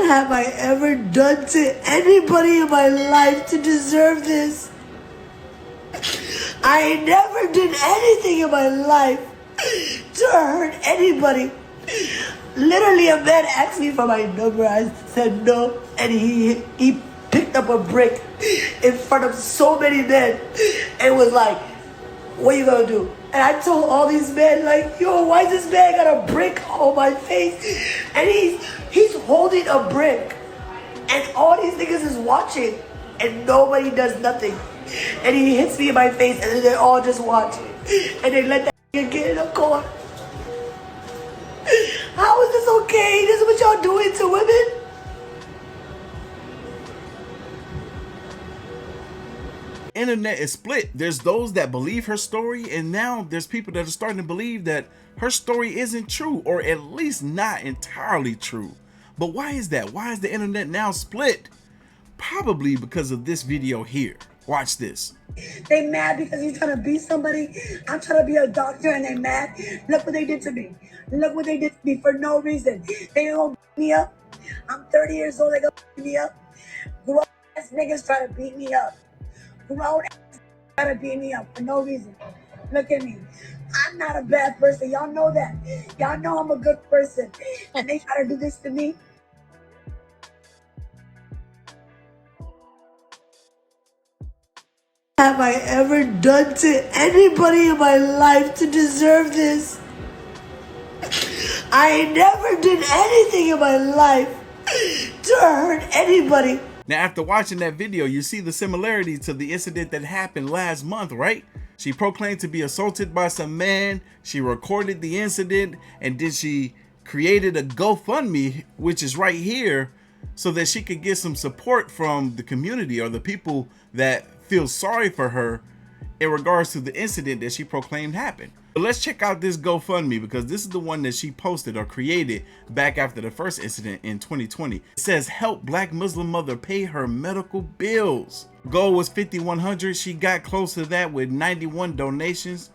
What have I ever done to anybody in my life to deserve this? I never did anything in my life to hurt anybody. Literally, a man asked me for my number. I said no, and he picked up a brick in front of so many men and was like, "What you gonna do?" And I told all these men, like, "Yo, why this man got a brick on my face?" And he's holding a brick, and all these niggas is watching, and nobody does nothing. And he hits me in my face, and then they all just watch, and they let that nigga get in a car. How is this okay? This is what y'all doing to women? Internet is split. There's those that believe her story, and now there's people that are starting to believe that her story isn't true, or at least not entirely true. But why is that? Why is the internet now split? Probably because of this video here. Watch this. They mad because he's trying to be somebody. I'm trying to be a doctor and they mad. Look what they did to me. Look what they did to me for no reason. They gonna beat me up. I'm 30 years old, they gonna beat me up. Grown ass niggas try to beat me up. Grown ass try to beat me up for no reason. Look at me. I'm not a bad person. Y'all know that. Y'all know I'm a good person. And they try to do this to me. Have I ever done to anybody in my life to deserve this? I never did anything in my life to hurt anybody. Now, after watching that video, you see the similarity to the incident that happened last month, right? She proclaimed to be assaulted by some man. She recorded the incident, and then she created a GoFundMe, which is right here, so that she could get some support from the community or the people that feel sorry for her in regards to the incident that she proclaimed happened. But let's check out this GoFundMe, because this is the one that she posted or created back after the first incident in 2020. It says, "Help Black Muslim mother pay her medical bills." Goal was 5,100. She got close to that with 91 donations.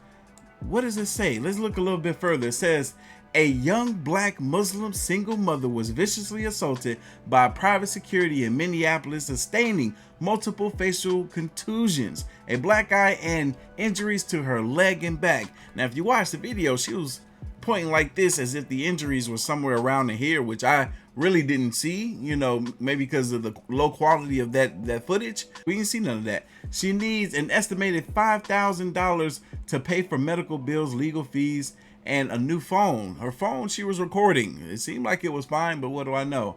What does it say? Let's look a little bit further. It says, a young Black Muslim single mother was viciously assaulted by private security in Minneapolis, sustaining multiple facial contusions, a black eye, and injuries to her leg and back. Now, if you watch the video, she was pointing like this as if the injuries were somewhere around in here, which I really didn't see, you know, maybe because of the low quality of that footage. We didn't see none of that. She needs an estimated $5,000 to pay for medical bills, legal fees, and a new phone. Her phone she was recording. It seemed like it was fine, but what do I know?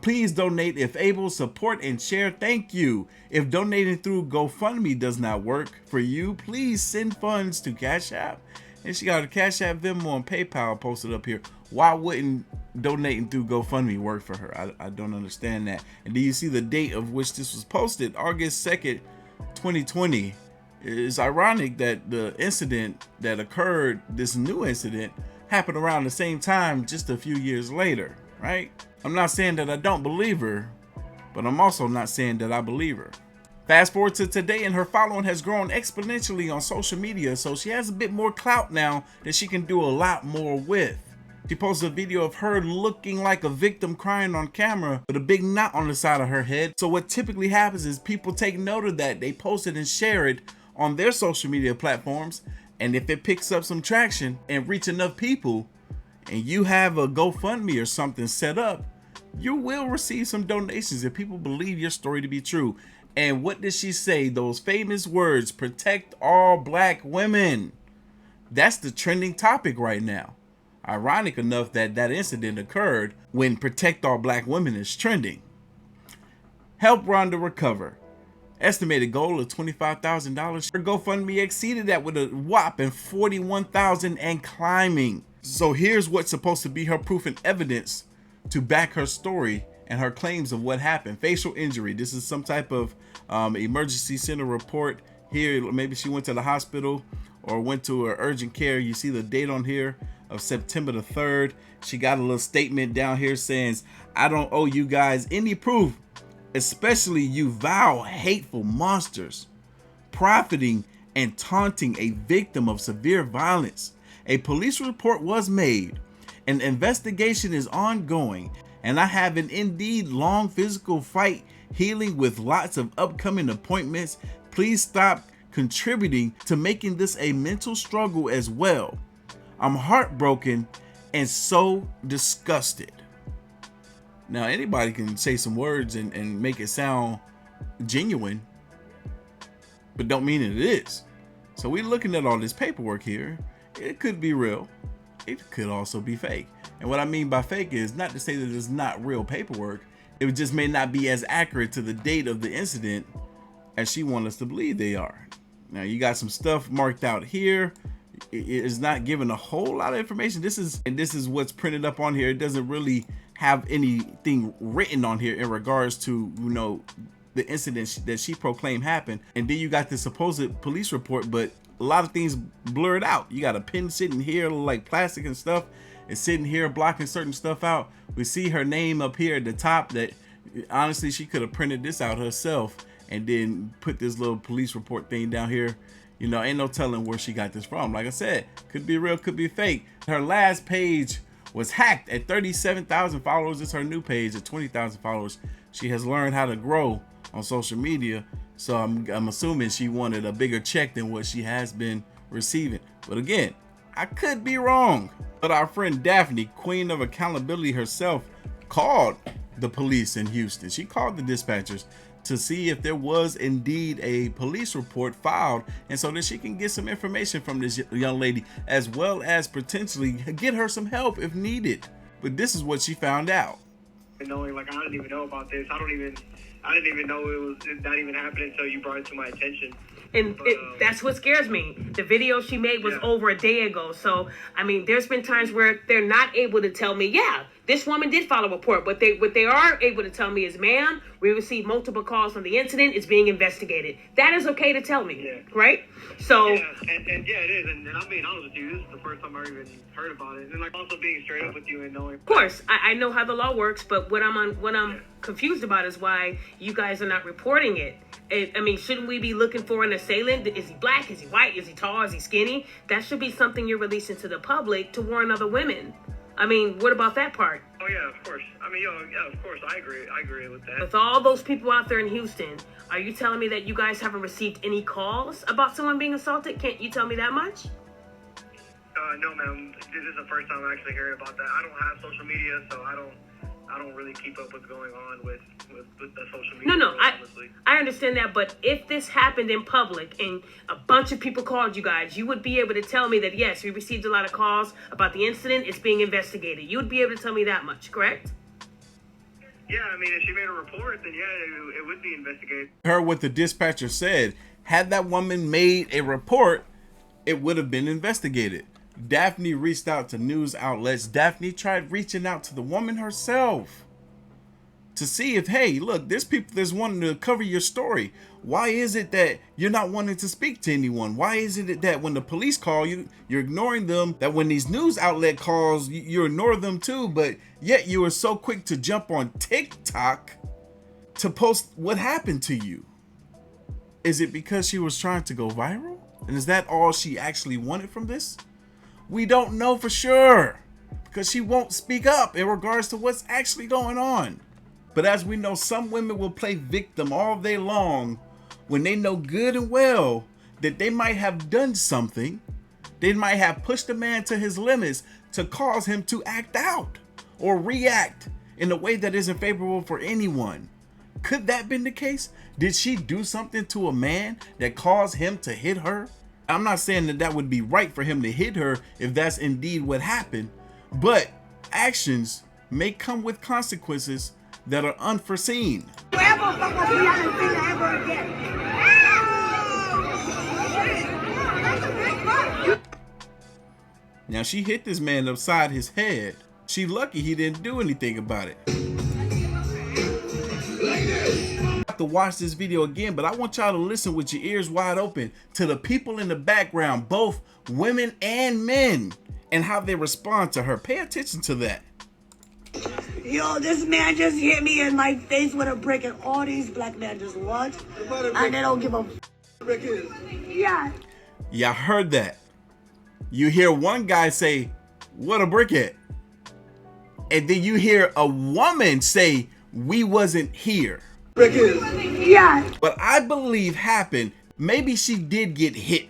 Please donate if able, support and share. Thank you. If donating through GoFundMe does not work for you, please send funds to Cash App. And she got a Cash App, Venmo, and PayPal posted up here. Why wouldn't donating through GoFundMe work for her? I don't understand that. And do you see the date of which this was posted? August 2nd, 2020. It's ironic that the incident that occurred, this new incident, happened around the same time just a few years later, right? I'm not saying that I don't believe her, but I'm also not saying that I believe her. Fast forward to today, and her following has grown exponentially on social media, so she has a bit more clout now that she can do a lot more with. She posted a video of her looking like a victim crying on camera with a big knot on the side of her head. So what typically happens is people take note of that, they post it and share it on their social media platforms, and if it picks up some traction and reach enough people, and you have a GoFundMe or something set up, you will receive some donations if people believe your story to be true. And what did she say? Those famous words, protect all Black women. That's the trending topic right now. Ironic enough that that incident occurred when protect all Black women is trending. Help Rhonda recover. Estimated goal of $25,000. Her GoFundMe exceeded that with a whopping $41,000 and climbing. So here's what's supposed to be her proof and evidence to back her story and her claims of what happened. Facial injury. This is some type of emergency center report here. Maybe she went to the hospital or went to her urgent care. You see the date on here of September the 3rd. She got a little statement down here saying, "I don't owe you guys any proof, especially you vile, hateful monsters, profiting and taunting a victim of severe violence. A police report was made. An investigation is ongoing, and I have an indeed long physical fight healing with lots of upcoming appointments. Please stop contributing to making this a mental struggle as well. I'm heartbroken and so disgusted. Now, anybody can say some words and make it sound genuine, but don't mean it is. So we're looking at all this paperwork here. It could be real. It could also be fake. And what I mean by fake is not to say that it's not real paperwork. It just may not be as accurate to the date of the incident as she wants us to believe they are. Now, you got some stuff marked out here. It is not giving a whole lot of information. This is what's printed up on here. It doesn't really have anything written on here in regards to, you know, the incident that she proclaimed happened. And then you got the supposed police report, but a lot of things blurred out. You got a pin sitting here like plastic and stuff. It's sitting here blocking certain stuff out. We see her name up here at the top that honestly she could have printed this out herself and then put this little police report thing down here. You know, ain't no telling where she got this from. Like I said, could be real, could be fake. Her last page was hacked at 37,000 followers. It's her new page at 20,000 followers. She has learned how to grow on social media. So I'm assuming she wanted a bigger check than what she has been receiving. But again, I could be wrong. But our friend Daphne, queen of accountability herself, called the police in Houston. She called the dispatchers to see if there was indeed a police report filed, and so that she can get some information from this young lady, as well as potentially get her some help if needed. But this is what she found out. Knowing, like, I didn't even know about this. I didn't even know it was not even happening until you brought it to my attention. And that's what scares me. The video she made was over a day ago. So, I mean, there's been times where they're not able to tell me, yeah, this woman did file a report. What they are able to tell me is, ma'am, we received multiple calls on the incident. It's being investigated. That is okay to tell me, right? So, yeah, and yeah, it is. And I'm being honest with you. This is the first time I even heard about it. And like also being straight up with you and knowing. Of course, I know how the law works, but what I'm confused about is why you guys are not reporting it. I mean, shouldn't we be looking for an assailant? Is he black? Is he white? Is he tall? Is he skinny? That should be something you're releasing to the public to warn other women. I mean, what about that part? Oh yeah, of course. I mean, yeah, of course. I agree with that. With all those people out there in Houston, are you telling me that you guys haven't received any calls about someone being assaulted? Can't you tell me that much? No, ma'am. This is the first time I'm actually hearing about that. I don't have social media, so I don't really keep up what's going on with the social media. No, I understand that, but if this happened in public and a bunch of people called you guys, you would be able to tell me that, yes, we received a lot of calls about the incident, it's being investigated. You would be able to tell me that much, correct? Yeah, I mean, if she made a report, then yeah, it would be investigated. Heard what the dispatcher said. Had that woman made a report, it would have been investigated. Daphne reached out to news outlets. Daphne tried reaching out to the woman herself to see if, hey, look, there's people that's wanting to cover your story. Why is it that you're not wanting to speak to anyone? Why is it that when the police call you, you're ignoring them? That when these news outlet calls, you ignore them too, but yet you are so quick to jump on TikTok to post what happened to you? Is it because she was trying to go viral? And is that all she actually wanted from this? We don't know for sure because she won't speak up in regards to what's actually going on. But as we know, some women will play victim all day long when they know good and well that they might have done something. They might have pushed a man to his limits to cause him to act out or react in a way that isn't favorable for anyone. Could that have been the case? Did she do something to a man that caused him to hit her? I'm not saying that would be right for him to hit her if that's indeed what happened, but actions may come with consequences that are unforeseen. Now she hit this man upside his head. She lucky he didn't do anything about it. To watch this video again, but I want y'all to listen with your ears wide open to the people in the background, both women and men, and how they respond to her. Pay attention to that. Yo, this man just hit me in my face with a brick, and all these black men just watch, and they don't give a brick is. Yeah. Y'all heard that. You hear one guy say, "What a brick at?" And then you hear a woman say, we wasn't here. Yeah. But I believe happened, maybe she did get hit.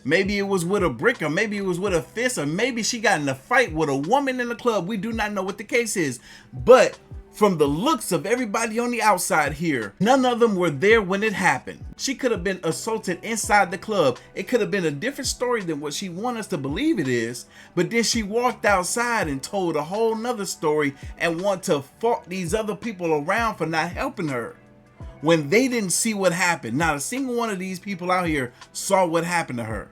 Maybe it was with a brick, or maybe it was with a fist, or maybe she got in a fight with a woman in the club. We do not know what the case is. But from the looks of everybody on the outside here, none of them were there when it happened. She could have been assaulted inside the club. It could have been a different story than what she wants us to believe it is. But then she walked outside and told a whole nother story and want to fault these other people around for not helping her, when they didn't see what happened. Not a single one of these people out here saw what happened to her.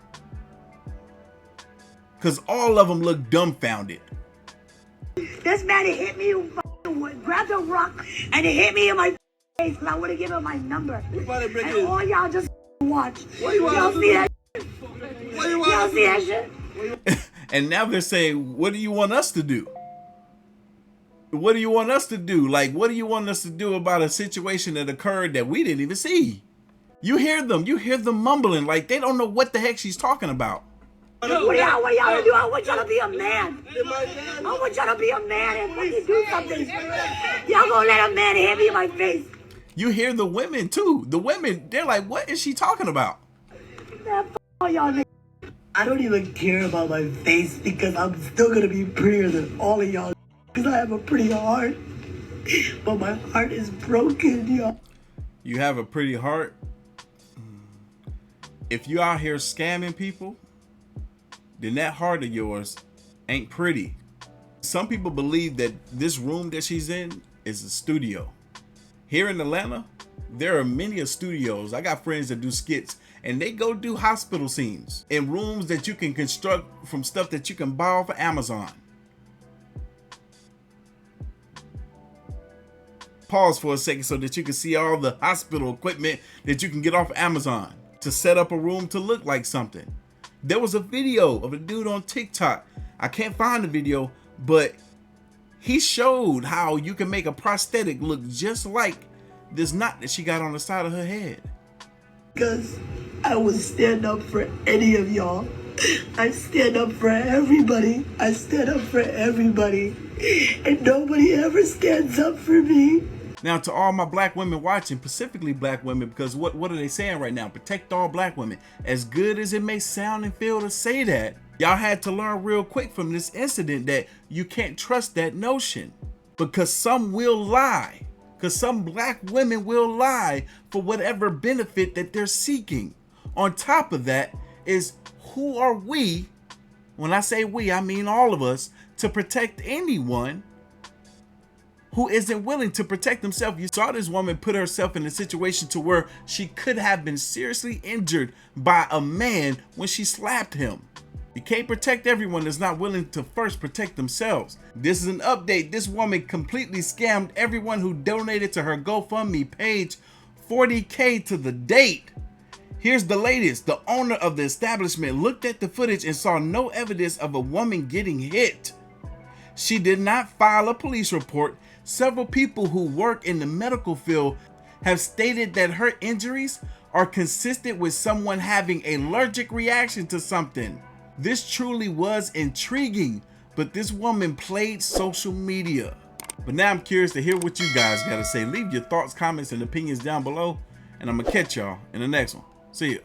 Because all of them look dumbfounded. This man hit me, grabbed a rock, and he hit me in my face because I would have given him my number. And all y'all just watch. Y'all see that? Y'all see that shit? And now they're saying, what do you want us to do? What do you want us to do? Like, what do you want us to do about a situation that occurred that we didn't even see? You hear them mumbling like they don't know what the heck she's talking about. What y'all gonna do? I want y'all to be a man. I want y'all to be a man and fucking do something. Y'all gonna let a man hit me in my face? You hear the women too. The women, they're like, what is she talking about? Man, all y'all niggas. I don't even care about my face because I'm still gonna be prettier than all of y'all. Because I have a pretty heart. But my heart is broken, y'all. You have a pretty heart? If you out here scamming people, then that heart of yours ain't pretty. Some people believe that this room that she's in is a studio. Here in Atlanta, there are many studios. I got friends that do skits, and they go do hospital scenes in rooms that you can construct from stuff that you can buy off of Amazon. Pause for a second so that you can see all the hospital equipment that you can get off of Amazon to set up a room to look like something. There was a video of a dude on TikTok. I can't find the video, but he showed how you can make a prosthetic look just like this knot that she got on the side of her head. Because I would stand up for any of y'all. I stand up for everybody. I stand up for everybody. And nobody ever stands up for me. Now, to all my black women watching, specifically black women, because what are they saying right now? Protect all black women. As good as it may sound and feel to say that, y'all had to learn real quick from this incident that you can't trust that notion, because some will lie. Because some black women will lie for whatever benefit that they're seeking. On top of that is, who are we, when I say we, I mean all of us, to protect anyone who isn't willing to protect themselves? You saw this woman put herself in a situation to where she could have been seriously injured by a man when she slapped him. You can't protect everyone that's not willing to first protect themselves. This is an update. This woman completely scammed everyone who donated to her GoFundMe page, $40K to the date. Here's the latest. The owner of the establishment looked at the footage and saw no evidence of a woman getting hit. She did not file a police report. Several people who work in the medical field have stated that her injuries are consistent with someone having an allergic reaction to something. This truly was intriguing, but this woman played social media. But now I'm curious to hear what you guys got to say. Leave your thoughts, comments, and opinions down below, and I'm going to catch y'all in the next one. See ya.